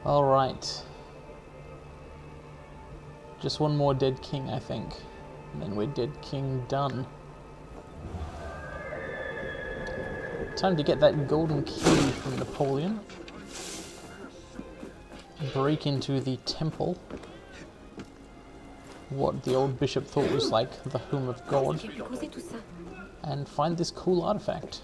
Alright. Just one more dead king, I think. And then we're dead king done. Time to get that golden key from Napoleon. Break into the temple. What the old bishop thought was like the home of God. And find this cool artifact.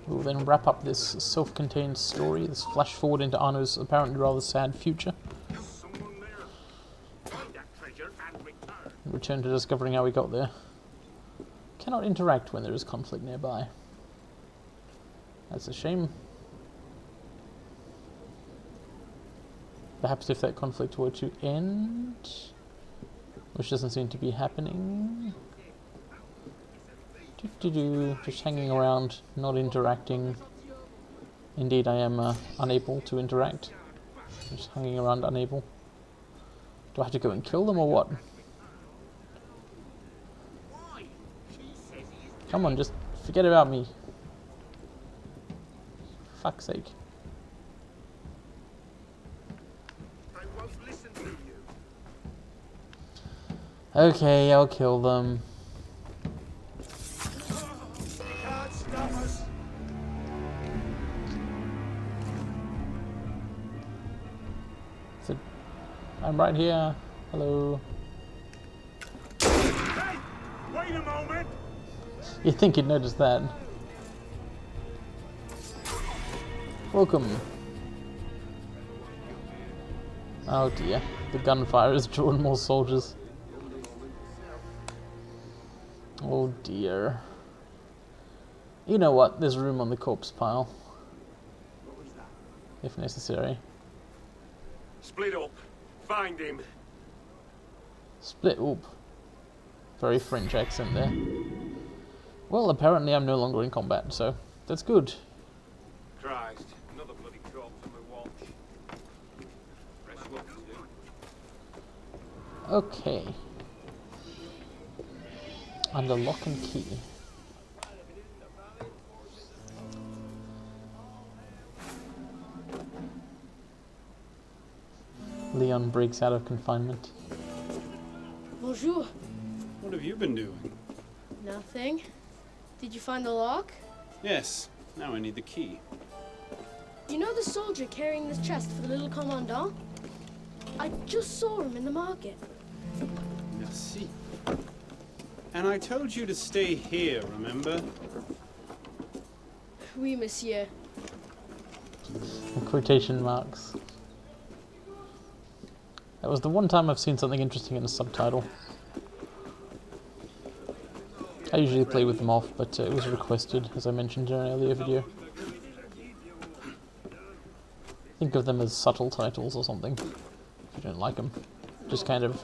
We'll then wrap up this self-contained story, this flash forward into Arno's apparently rather sad future. Return to discovering how we got there. Cannot interact when there is conflict nearby. That's a shame. Perhaps if that conflict were to end, which doesn't seem to be happening. Just hanging around, not interacting. Indeed, I am unable to interact. Just hanging around, unable. Do I have to go and kill them or what? Come on, just forget about me. Fuck's sake. Okay, I'll kill them. So, I'm right here. Hello. Hey, wait a moment. You'd think you'd notice that. Welcome. Oh dear, the gunfire has drawn more soldiers. Oh dear. You know what? There's room on the corpse pile. If necessary. Split up. Find him. Split up. Very French accent there. Well, apparently I'm no longer in combat, so that's good. Christ, another bloody corpse on my watch. Fresh look too. Okay. Under lock and key. Leon breaks out of confinement. Bonjour. What have you been doing? Nothing. Did you find the lock? Yes, now I need the key. You know the soldier carrying this chest for the little commandant? I just saw him in the market. Merci. And I told you to stay here, remember? Oui, monsieur. In quotation marks. That was the one time I've seen something interesting in a subtitle. I usually play with them off, but it was requested, as I mentioned in an earlier video. Think of them as subtle titles or something, if you don't like them. Just kind of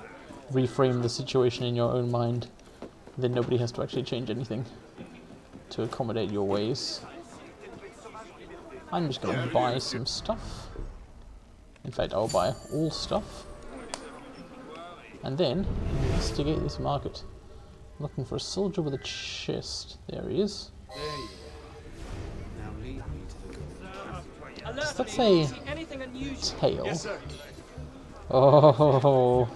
reframe the situation in your own mind, then nobody has to actually change anything to accommodate your ways. I'm just going to buy some stuff. In fact, I'll buy all stuff. And then investigate this market. Looking for a soldier with a chest. There he is. There you are. Now lead me to the Does that say tail? Yes, sir. Oh,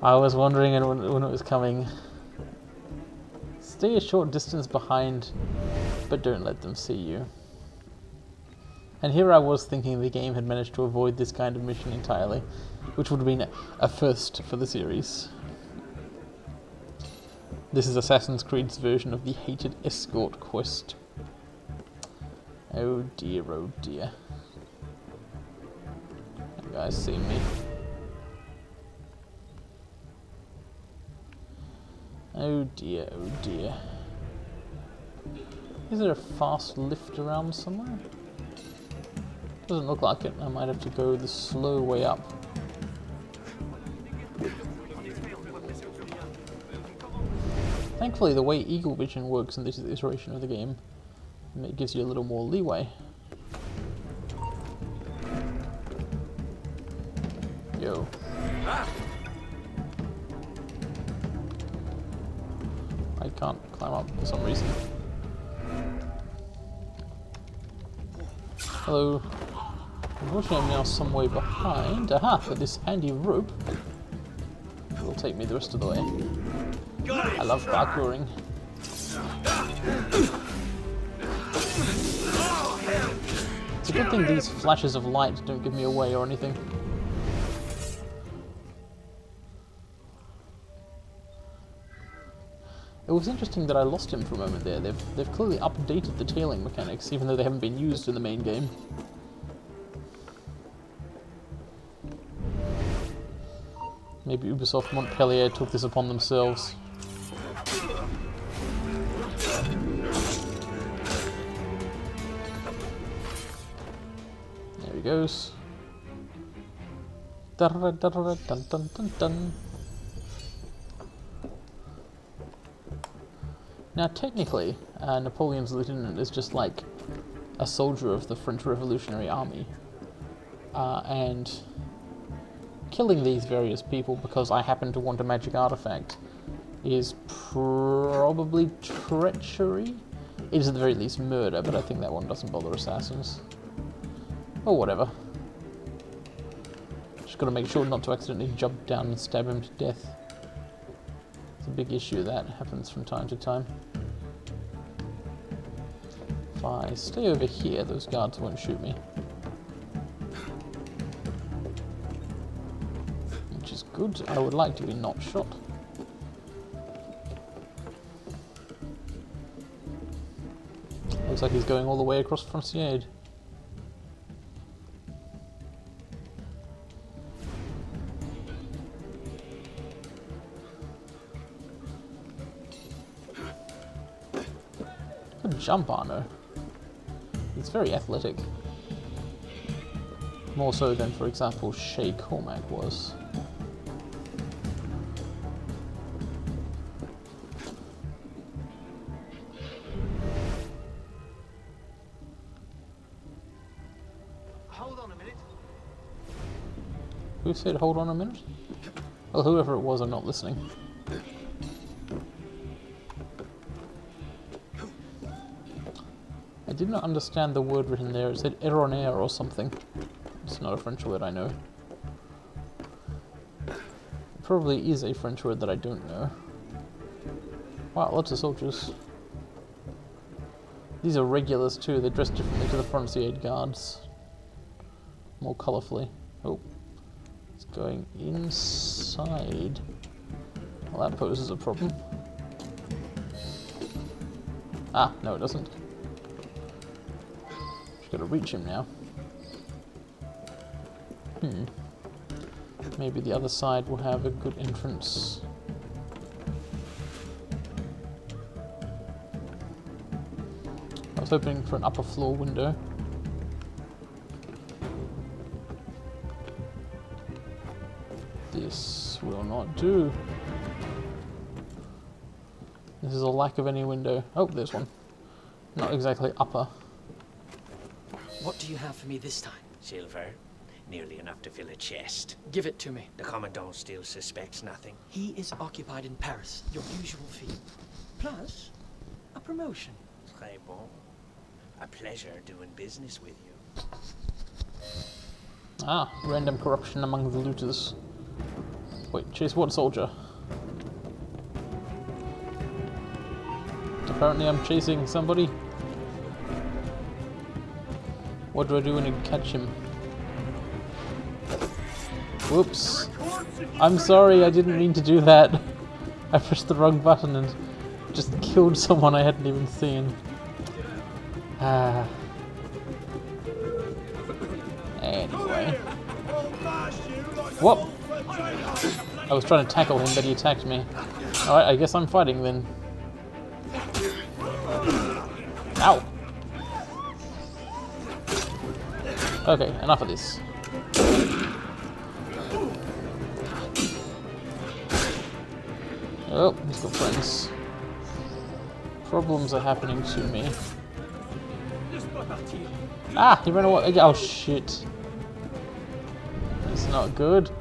I was wondering when it was coming. Stay a short distance behind, but don't let them see you. And here I was thinking the game had managed to avoid this kind of mission entirely, which would have been a first for the series. This is Assassin's Creed's version of the hated escort quest. Oh dear, oh dear. You guys see me? Oh dear, oh dear. Is there a fast lift around somewhere? Doesn't look like it. I might have to go the slow way up. Thankfully, the way Eagle Vision works in this iteration of the game, it gives you a little more leeway. Yo. I can't climb up for some reason. Hello. Unfortunately, I'm now some way behind. Aha! But this handy rope will take me the rest of the way. I love parkouring. It's a good thing these flashes of light don't give me away or anything. It was interesting that I lost him for a moment there. They've clearly updated the tailing mechanics, even though they haven't been used in the main game. Maybe Ubisoft Montpellier took this upon themselves. There he goes. Dun, dun, dun, dun, dun, dun. Now, technically, Napoleon's lieutenant is just like a soldier of the French Revolutionary Army. And killing these various people because I happen to want a magic artifact is probably treachery. It is at the very least murder, but I think that one doesn't bother assassins. Or whatever. Just gotta make sure not to accidentally jump down and stab him to death. It's a big issue that happens from time to time. If I stay over here, those guards won't shoot me. Which is good. I would like to be not shot. Looks like he's going all the way across Frontier. Good jump, Arno. He's very athletic. More so than, for example, Shay Cormac was. Hold on a minute. Who said hold on a minute? Well, whoever it was, I'm not listening. I did not understand the word written there. It said erroneer or something. It's not a French word I know. It probably is a French word that I don't know. Wow, lots of soldiers. These are regulars too. They're dressed differently to the Frontier guards. More colourfully. Oh. It's going inside. Well, that poses a problem. Ah, no it doesn't. Gotta reach him now. Maybe the other side will have a good entrance. I was hoping for an upper floor window. This will not do. This is a lack of any window. Oh, there's one. Not exactly upper. What do you have for me this time? Silver. Nearly enough to fill a chest. Give it to me. The Commandant still suspects nothing. He is occupied in Paris, your usual fee. Plus, a promotion. Très bon. A pleasure doing business with you. Ah, random corruption among the looters. Wait, chase what soldier? Apparently I'm chasing somebody. What do I do when I catch him? Whoops. I'm sorry, I didn't mean to do that. I pressed the wrong button and just killed someone I hadn't even seen. Ah. Anyway. Whoop! I was trying to tackle him, but he attacked me. Alright, I guess I'm fighting then. Ow! Okay, enough of this. Oh, he's got friends. Problems are happening to me. Ah, he ran away. Oh shit. That's not good.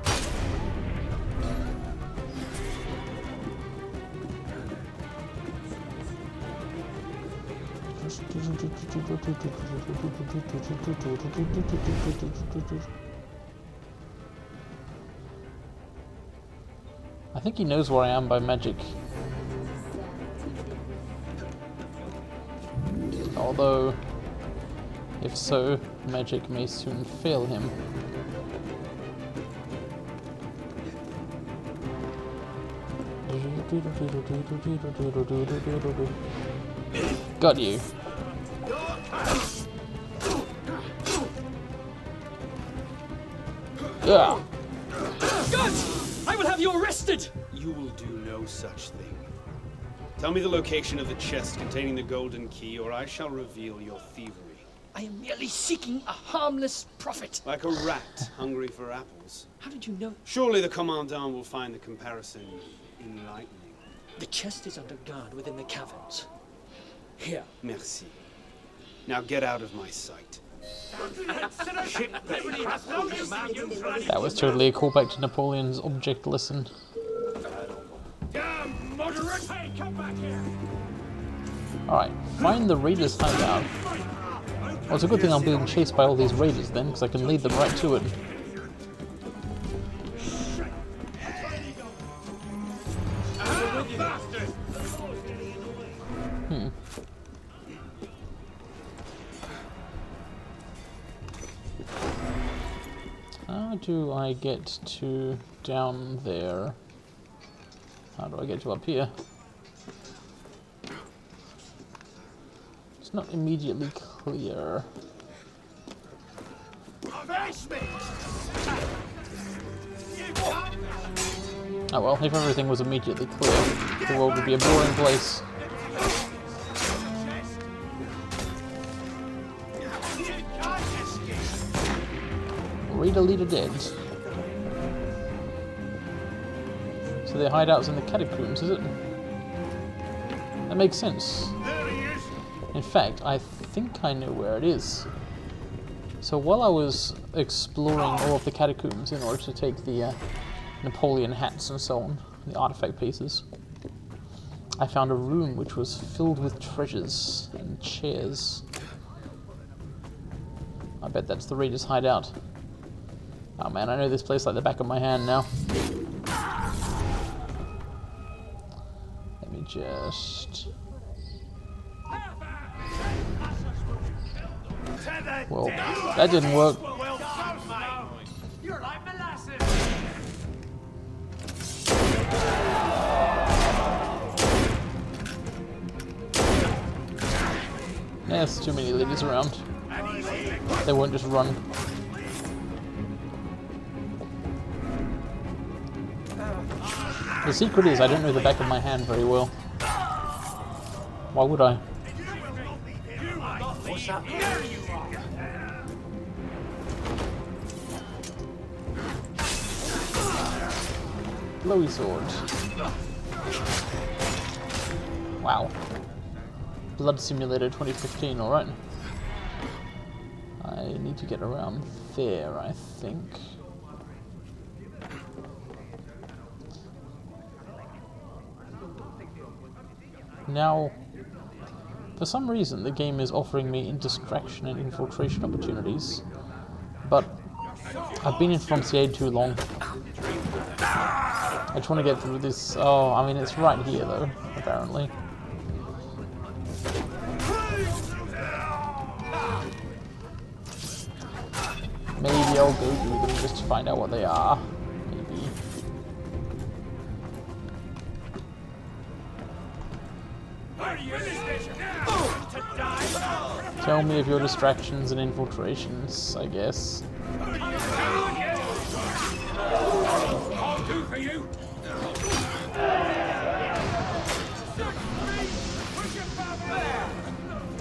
I think he knows where I am by magic. Although, if so, magic may soon fail him. Got you. Yeah. Guards! I will have you arrested! You will do no such thing. Tell me the location of the chest containing the golden key, or I shall reveal your thievery. I am merely seeking a harmless profit. Like a rat hungry for apples. How did you know? Surely the Commandant will find the comparison enlightening. The chest is under guard within the caverns. Here. Merci. Now get out of my sight. That was totally a callback to Napoleon's object lesson. Damn moderate! Hey, come back here! Alright, find the raiders' hideout. Well, it's a good thing I'm being chased by all these raiders then, because I can lead them right to it. How do I get to down there? How do I get to up here? It's not immediately clear. Oh well, if everything was immediately clear, the world would be a boring place. Leader dead. So their hideouts in the catacombs, is it? That makes sense. In fact, I think I know where it is. So while I was exploring all of the catacombs in order to take the Napoleon hats and so on, the artifact pieces, I found a room which was filled with treasures and chairs. I bet that's the Raiders' hideout. Oh man, I know this place like the back of my hand now. Let me just... Well, that didn't work. There's too many ladies around. They won't just run. The secret is I don't know the back of my hand very well. Why would I? Blowy sword. Wow. Blood Simulator 2015, alright. I need to get around there, I think. Now, for some reason, the game is offering me distraction and infiltration opportunities, but I've been in Frontier too long. I just want to get through this. Oh, I mean, it's right here, though, apparently. Maybe I'll go through them just to find out what they are. Maybe. Tell me of your distractions and infiltrations, I guess.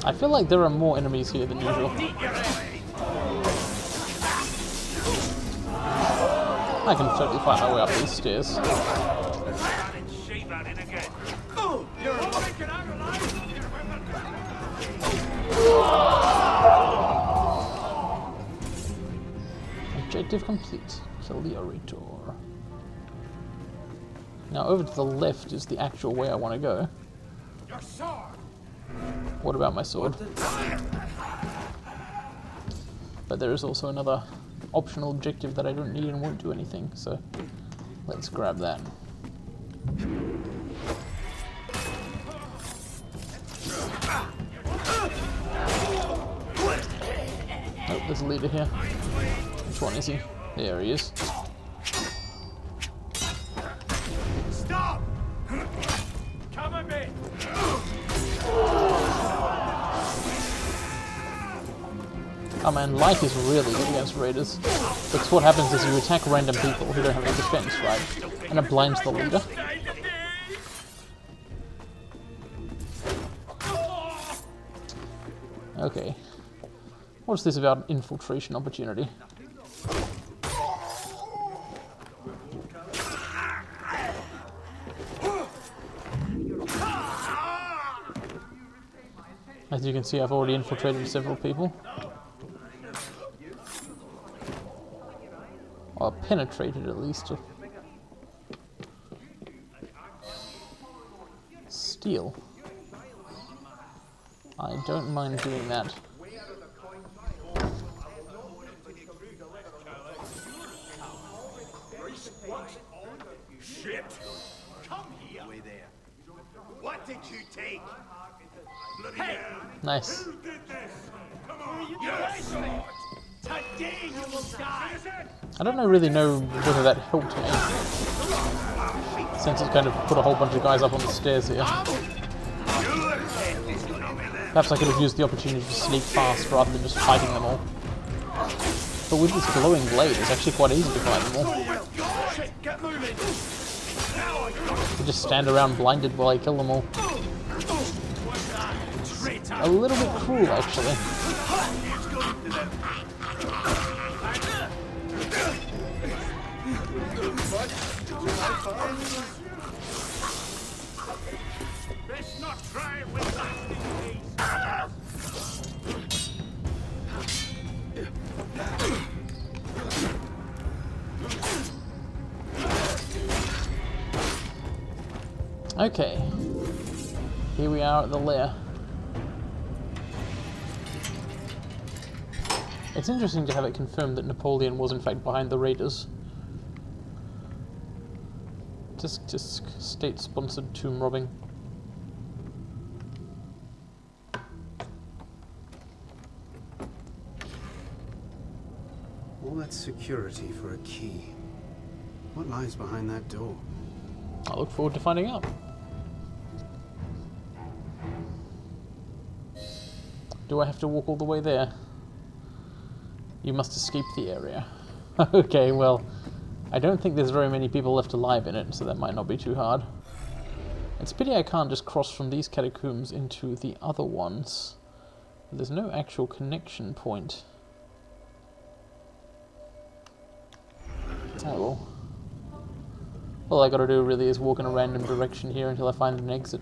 I feel like there are more enemies here than usual. I can totally find my way up these stairs. Objective complete. Kill the Orator. Now over to the left is the actual way I want to go. Your sword! What about my sword? But there is also another optional objective that I don't need and won't do anything, so let's grab that. Oh, there's a leader here. Which one is he? There he is. Stop! Come at me! Oh man, light is really good against raiders. Because what happens is you attack random people who don't have any defense, right? And it blinds the leader. Okay. What's this about infiltration opportunity? As you can see, I've already infiltrated several people. Or penetrated, at least. Steal. I don't mind doing that. Shit! Come here! Way there. What did you take? Hey! Nice. Who did this? Come on! You escort! Today you will die! I don't really know whether that helped me, since it kind of put a whole bunch of guys up on the stairs here. Perhaps I could have used the opportunity to sneak fast rather than just fighting them all. But with this glowing blade, it's actually quite easy to fight them all. Get moving! You just stand around blinded while I kill them all. A little bit cruel, actually. Let's not try it with Okay. Here we are at the lair. It's interesting to have it confirmed that Napoleon was in fact behind the raiders. Disc state-sponsored tomb robbing. All that security for a key. What lies behind that door? I look forward to finding out. Do I have to walk all the way there? You must escape the area. Okay, well, I don't think there's very many people left alive in it, so that might not be too hard. It's a pity I can't just cross from these catacombs into the other ones. There's no actual connection point. Oh well. All I gotta do really is walk in a random direction here until I find an exit.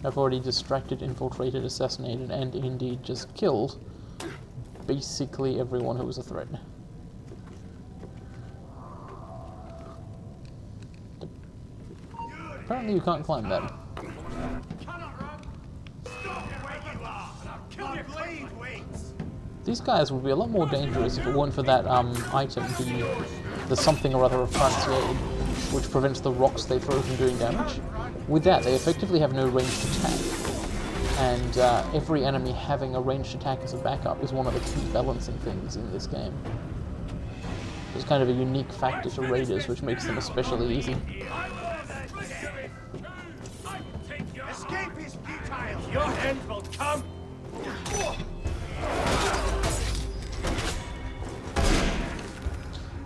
I've already distracted, infiltrated, assassinated, and indeed just killed basically everyone who was a threat. Apparently you can't climb that. These guys would be a lot more dangerous if it weren't for that item, the something or other of Franciaid, which prevents the rocks they throw from doing damage. With that, they effectively have no ranged attack, and every enemy having a ranged attack as a backup is one of the key balancing things in this game. It's kind of a unique factor to raiders, which makes them especially easy. Escape is futile! Your end will come!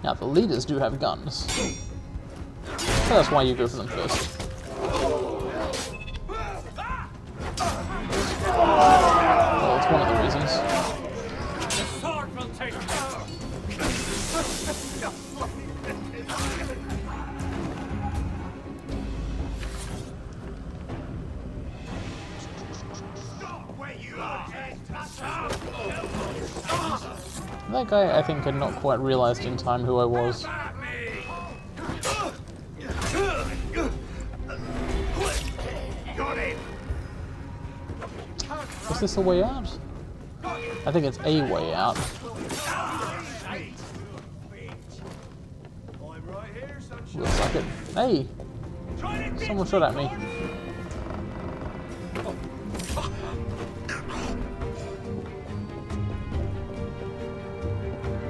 Now, the leaders do have guns, so that's why you go for them first. Well, it's one of the reasons. The sword will take Stop where you are! That guy, I think, had not quite realized in time who I was. Is this a way out? I think it's a way out. Looks like it. Hey! Someone shot at me.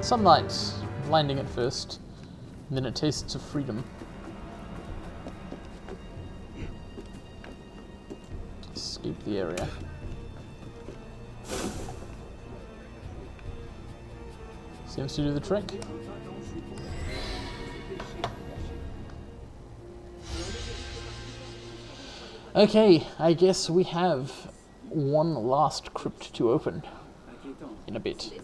Sunlight, blinding at first, and then it tastes of freedom. Escape the area. Seems to do the trick. Okay, I guess we have one last crypt to open in a bit.